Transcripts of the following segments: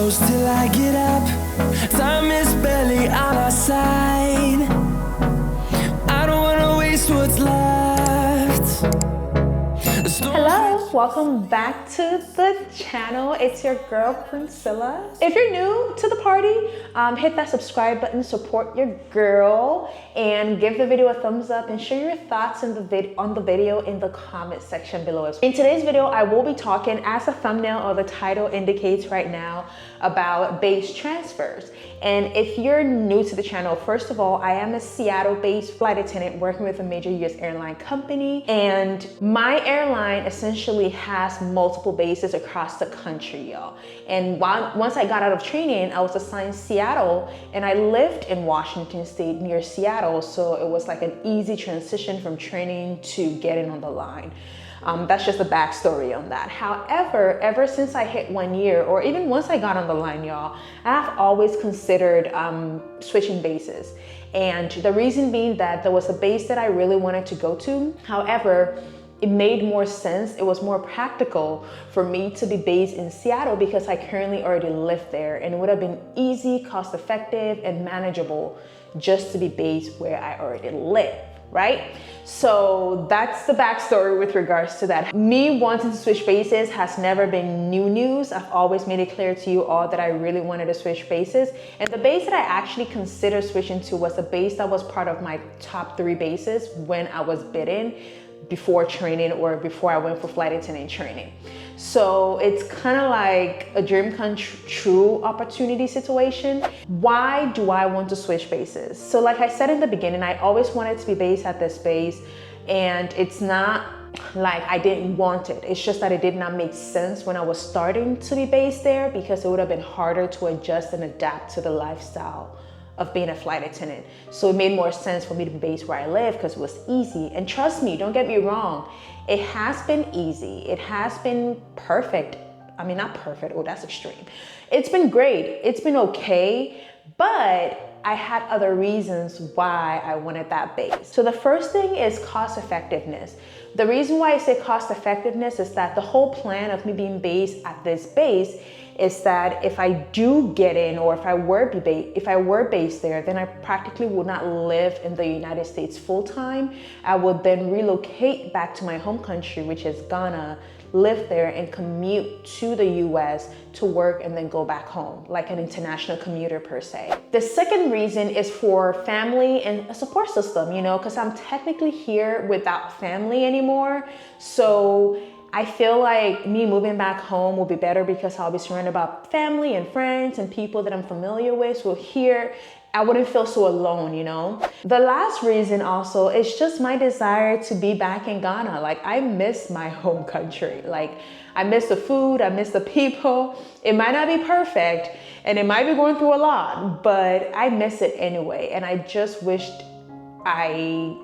close till I get up. Time is barely on our side. I don't wanna waste what's left. Hello, welcome back to the channel. It's your girl Priscilla. If you're new to the party, hit that subscribe button, support your girl, and give the video a thumbs up and share your thoughts on the video in the comment section below. In today's video, I will be talking, as the thumbnail or the title indicates right now, about base transfers. And if you're new to the channel, first of all, I am a Seattle-based flight attendant working with a major US airline company, and my airline essentially has multiple bases across the country, y'all. And once I got out of training, I was assigned Seattle, and I lived in Washington State near Seattle, so it was like an easy transition from training to getting on the line. That's just the backstory on that. However, ever since I hit 1 year, or even once I got on the line, y'all, I've always considered switching bases. And the reason being that there was a base that I really wanted to go to. However, it made more sense, it was more practical for me to be based in Seattle because I currently already live there, and it would have been easy, cost effective, and manageable just to be based where I already live, right? So that's the backstory with regards to that. Me wanting to switch bases has never been new news. I've always made it clear to you all that I really wanted to switch bases. And the base that I actually considered switching to was a base that was part of my top 3 bases when I was bidding before training or before I went for flight attendant training. So it's kind of like a dream come true opportunity situation. Why do I want to switch bases? So like I said in the beginning, I always wanted to be based at this base, and it's not like I didn't want it. It's just that it did not make sense when I was starting to be based there because it would have been harder to adjust and adapt to the lifestyle of being a flight attendant. So it made more sense for me to be based where I live because it was easy. And trust me, don't get me wrong, it has been easy. It has been perfect. I mean, not perfect, oh, that's extreme. It's been great, it's been okay, but I had other reasons why I wanted that base. So the first thing is cost effectiveness. The reason why I say cost effectiveness is that the whole plan of me being based at this base is that if I do get in, or if I were based there, then I practically would not live in the United States full time. I would then relocate back to my home country, which is Ghana, live there and commute to the US to work and then go back home, like an international commuter per se. The second reason is for family and a support system, you know, because I'm technically here without family anymore. So I feel like me moving back home will be better because I'll be surrounded by family and friends and people that I'm familiar with. So here, I wouldn't feel so alone, you know? The last reason also is just my desire to be back in Ghana. Like, I miss my home country. Like, I miss the food, I miss the people. It might not be perfect and it might be going through a lot, but I miss it anyway. And I just wished I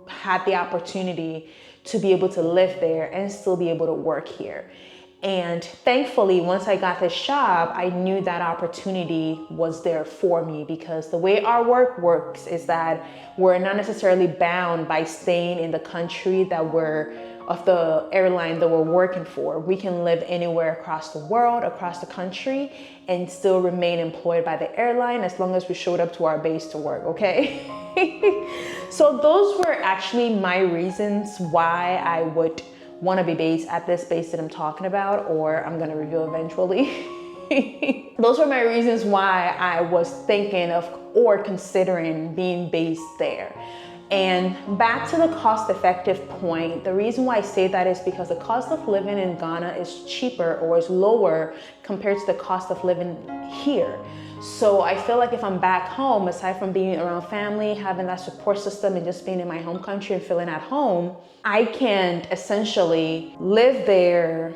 had the opportunity to be able to live there and still be able to work here. And thankfully, once I got this job, I knew that opportunity was there for me because the way our work works is that we're not necessarily bound by staying in the country that of the airline that we're working for. We can live anywhere across the world, across the country, and still remain employed by the airline as long as we showed up to our base to work, okay? So those were actually my reasons why I would want to be based at this base that I'm talking about, or I'm going to reveal eventually. Those were my reasons why I was thinking of or considering being based there. And back to the cost effective point, the reason why I say that is because the cost of living in Ghana is cheaper or is lower compared to the cost of living here. So I feel like if I'm back home, aside from being around family, having that support system and just being in my home country and feeling at home, I can essentially live there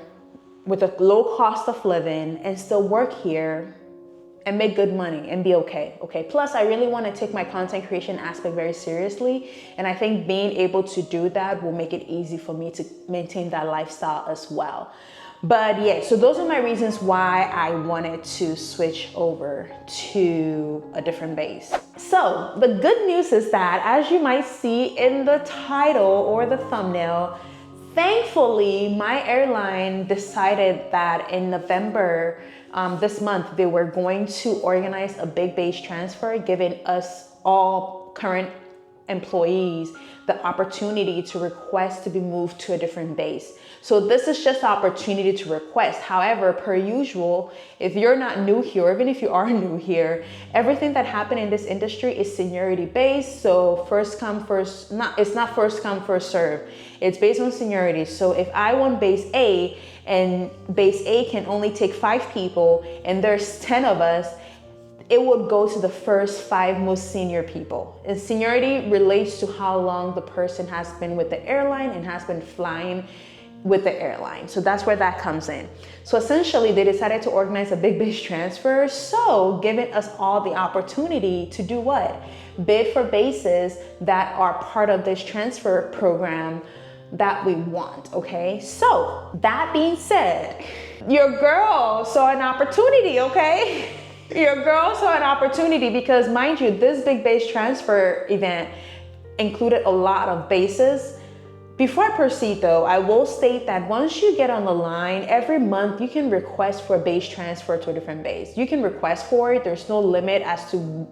with a low cost of living and still work here and make good money and be okay. Plus, I really want to take my content creation aspect very seriously. And I think being able to do that will make it easy for me to maintain that lifestyle as well. But yeah, so those are my reasons why I wanted to switch over to a different base. So the good news is that, as you might see in the title or the thumbnail, Thankfully, my airline decided that in November this month, they were going to organize a big base transfer, giving us all current employees the opportunity to request to be moved to a different base. So this is just the opportunity to request. However, per usual, if you're not new here, or even if you are new here, everything that happened in this industry is seniority based. So first come, first, it's not first come, first serve. It's based on seniority. So if I want base A and base A can only take 5 people and there's 10 of us, it would go to the first 5 most senior people. And seniority relates to how long the person has been with the airline and has been flying with the airline. So that's where that comes in. So essentially they decided to organize a big base transfer. So giving us all the opportunity to do what? Bid for bases that are part of this transfer program that we want, okay? So that being said, your girl saw an opportunity, okay? Your girl saw an opportunity because, mind you, this big base transfer event included a lot of bases. Before I proceed though, I will state that once you get on the line, every month you can request for a base transfer to a different base. You can request for it. There's no limit as to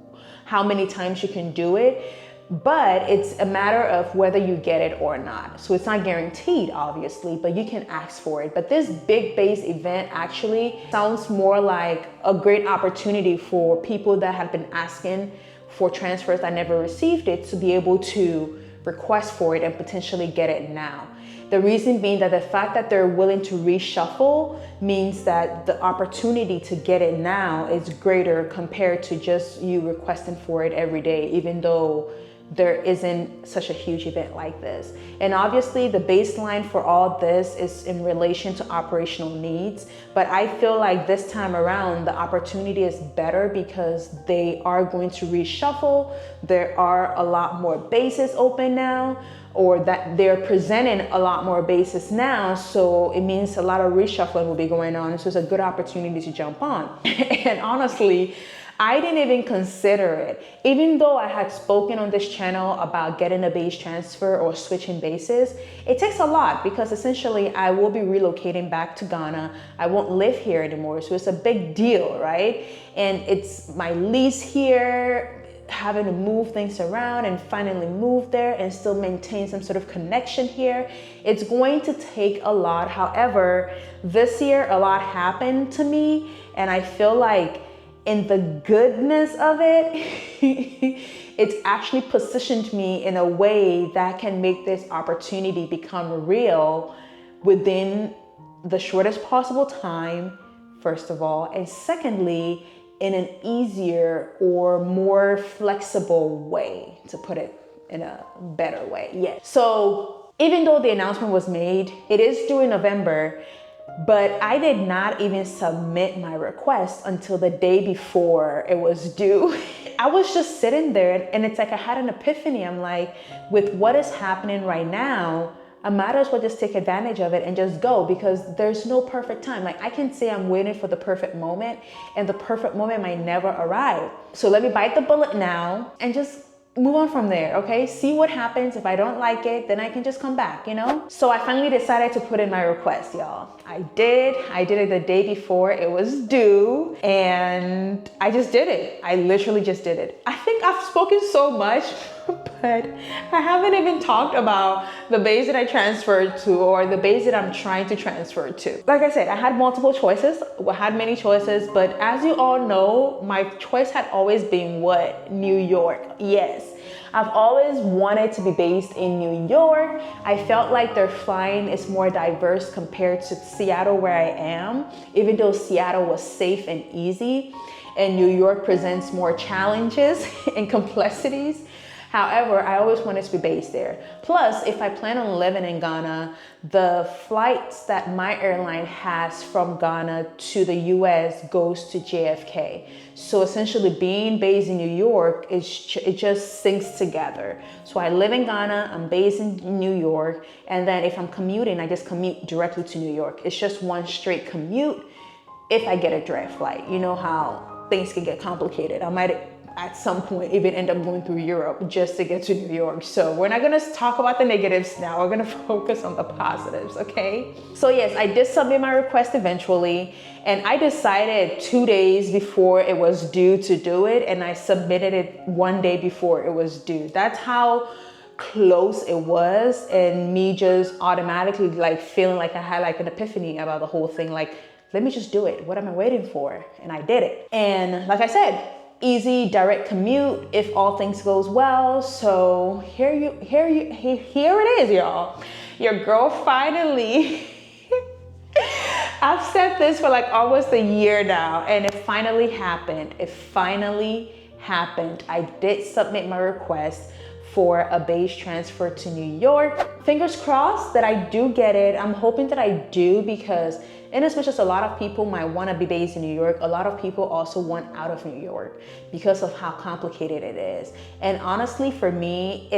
how many times you can do it, but it's a matter of whether you get it or not. So it's not guaranteed, obviously, but you can ask for it. But this big base event actually sounds more like a great opportunity for people that have been asking for transfers that never received it to be able to request for it and potentially get it now. The reason being that the fact that they're willing to reshuffle means that the opportunity to get it now is greater compared to just you requesting for it every day, even though there isn't such a huge event like this. And obviously the baseline for all this is in relation to operational needs, but I feel like this time around the opportunity is better because they are going to reshuffle. There are a lot more bases open now, or that they're presenting a lot more bases now, so it means a lot of reshuffling will be going on, so it's a good opportunity to jump on. And honestly, I didn't even consider it. Even though I had spoken on this channel about getting a base transfer or switching bases, it takes a lot because essentially I will be relocating back to Ghana. I won't live here anymore, so it's a big deal, right? And it's my lease here, having to move things around and finally move there and still maintain some sort of connection here. It's going to take a lot. However, this year a lot happened to me and I feel like in the goodness of it, it's actually positioned me in a way that can make this opportunity become real within the shortest possible time, first of all, and secondly, in an easier or more flexible way, to put it in a better way. Yes. So even though the announcement was made, it is due in November, but I did not even submit my request until the day before it was due. I was just sitting there and it's like I had an epiphany. I'm like, with what is happening right now, I might as well just take advantage of it and just go, because there's no perfect time. Like I can say I'm waiting for the perfect moment and the perfect moment might never arrive. So let me bite the bullet now and just move on from there, okay? See what happens. If I don't like it, then I can just come back, you know? So I finally decided to put in my request, y'all. I did it the day before it was due and I just did it. I literally just did it. I think I've spoken so much, but I haven't even talked about the base that I transferred to or the base that I'm trying to transfer to. Like I said, I had multiple choices. I had many choices, but as you all know, my choice had always been what? New York. Yes. I've always wanted to be based in New York. I felt like their flying is more diverse compared to Seattle where I am, even though Seattle was safe and easy, and New York presents more challenges and complexities. However, I always wanted to be based there. Plus, if I plan on living in Ghana, the flights that my airline has from Ghana to the US goes to JFK. So essentially being based in New York, it just syncs together. So I live in Ghana, I'm based in New York, and then if I'm commuting, I just commute directly to New York. It's just one straight commute if I get a direct flight. You know how things can get complicated. I might at some point even end up going through Europe just to get to New York. So we're not gonna talk about the negatives now. We're gonna focus on the positives, okay? So yes, I did submit my request eventually, and I decided 2 days before it was due to do it, and I submitted it 1 day before it was due. That's how close it was, and me just automatically like feeling like I had like an epiphany about the whole thing. Like, let me just do it. What am I waiting for? And I did it. And like I said, easy, direct commute if all things goes well. So here it is, y'all. Your girl finally, I've said this for like almost a year now, and it finally happened. It finally happened. I did submit my request for a base transfer to New York. Fingers crossed that I do get it. I'm hoping that I do, because in as much as a lot of people might want to be based in New York, a lot of people also want out of New York because of how complicated it is. And honestly, for me,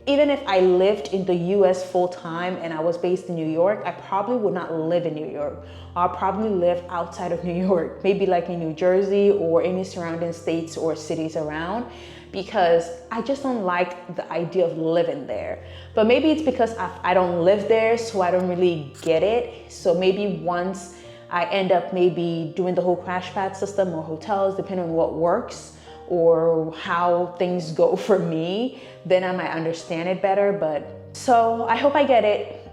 even if I lived in the US full time and I was based in New York, I probably would not live in New York. I'll probably live outside of New York, maybe like in New Jersey or any surrounding states or cities around, because I just don't like the idea of living there. But maybe it's because I don't live there, so I don't really get it. So maybe once I end up maybe doing the whole crash pad system or hotels, depending on what works or how things go for me, then I might understand it better. But so I hope I get it.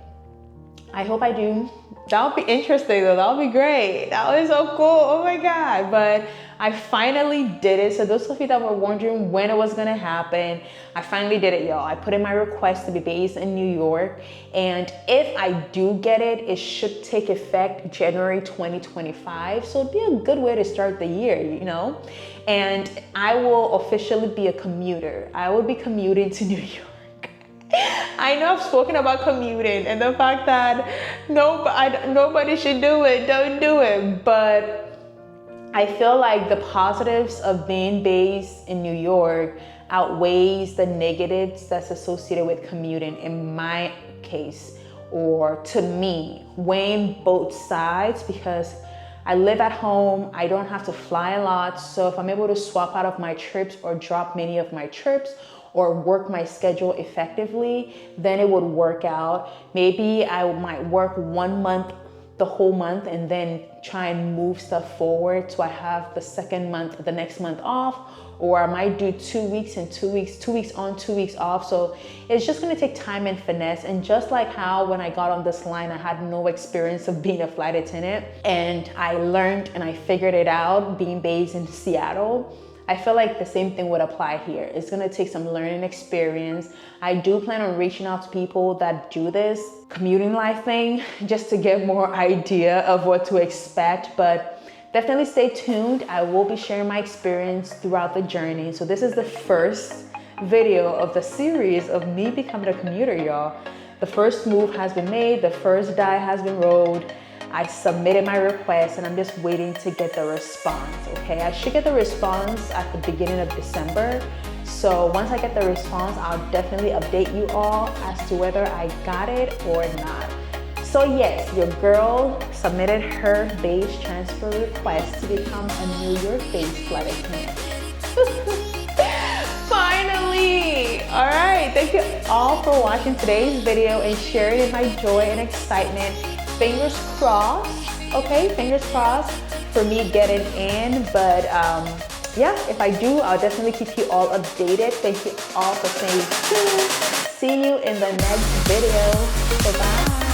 I hope I do. That would be interesting though. That would be great. That was so cool. Oh my God. But I finally did it. So those of you that were wondering when it was gonna happen, I finally did it, y'all. I put in my request to be based in New York. And if I do get it, it should take effect January 2025. So it'd be a good way to start the year, you know? And I will officially be a commuter. I will be commuting to New York. I know I've spoken about commuting and the fact that nobody should do it, don't do it. But I feel like the positives of being based in New York outweighs the negatives that's associated with commuting in my case, or to me, weighing both sides, because I live at home, I don't have to fly a lot. So if I'm able to swap out of my trips or drop many of my trips or work my schedule effectively, then it would work out. Maybe I might work 1 month, the whole month, and then try and move stuff forward so I have the next month off, or I might do 2 weeks and 2 weeks, 2 weeks on, 2 weeks off. So it's just gonna take time and finesse. And just like how when I got on this line, I had no experience of being a flight attendant, and I learned and I figured it out being based in Seattle, I feel like the same thing would apply here. It's gonna take some learning experience. I do plan on reaching out to people that do this commuting life thing just to get more idea of what to expect, but definitely stay tuned. I will be sharing my experience throughout the journey. So this is the first video of the series of me becoming a commuter, y'all. The first move has been made, the first die has been rolled. I submitted my request and I'm just waiting to get the response, okay? I should get the response at the beginning of December. So once I get the response, I'll definitely update you all as to whether I got it or not. So yes, your girl submitted her base transfer request to become a New York-based flight attendant. Finally! All right, thank you all for watching today's video and sharing in my joy and excitement. Fingers crossed, okay? Fingers crossed for me getting in, but yeah, if I do, I'll definitely keep you all updated. Thank you all for staying tuned. See you in the next video. Bye-bye.